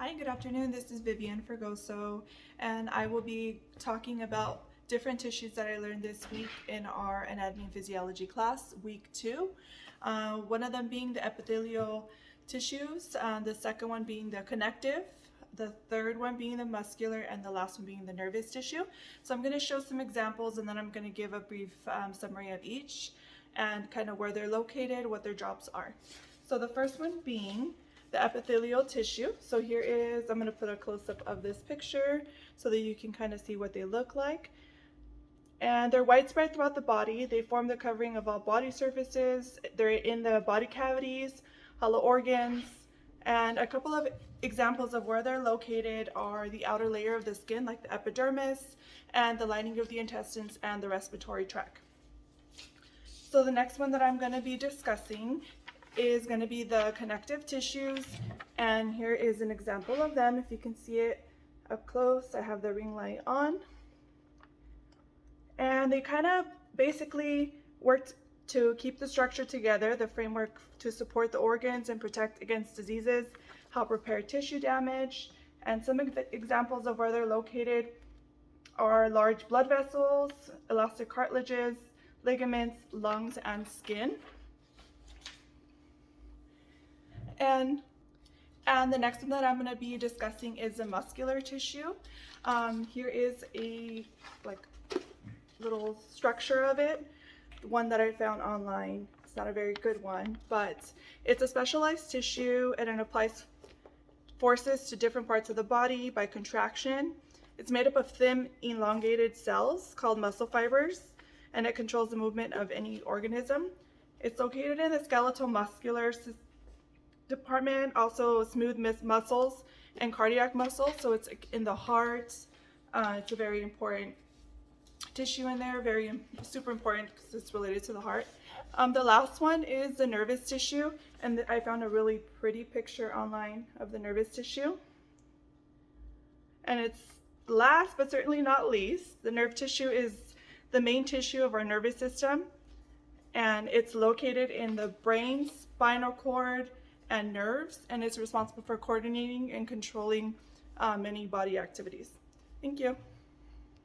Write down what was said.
Hi, good afternoon. This is Vivian Fergoso, and I will be talking about different tissues that I learned this week in our anatomy and physiology class, week 2. One of them being the epithelial tissues, the second one being the connective, the third one being the muscular, and the last one being the nervous tissue. So I'm going to show some examples, and then I'm going to give a brief summary of each and kind of where they're located, what their jobs are. So the first one being the epithelial tissue. So here is, I'm going to put a close-up of this picture so that you can kind of see what they look like. And they're widespread throughout the body. They form the covering of all body surfaces. They're in the body cavities, hollow organs, and a couple of examples of where they're located are the outer layer of the skin, like the epidermis, and the lining of the intestines and the respiratory tract. So the next one that I'm going to be discussing is going to be the connective tissues, and here is an example of them. If you can see it up close, I have the ring light on, and they kind of basically work to keep the structure together, the framework to support the organs and protect against diseases, help repair tissue damage. And some examples of where they're located are large blood vessels, elastic cartilages, ligaments, lungs, and skin. And the next one that I'm going to be discussing is the muscular tissue. Here is a little structure of it, one that I found online. It's not a very good one, but it's a specialized tissue and it applies forces to different parts of the body by contraction. It's made up of thin, elongated cells called muscle fibers, and it controls the movement of any organism. It's located in the skeletal muscular department, also smooth muscles and cardiac muscles, so it's in the heart. It's a very important tissue in there, super important because it's related to the heart. The last one is the nervous tissue, and I found a really pretty picture online of the nervous tissue. And it's last but certainly not least, the nerve tissue is the main tissue of our nervous system, and it's located in the brain, spinal cord, and nerves, and it's responsible for coordinating and controlling many body activities. Thank you.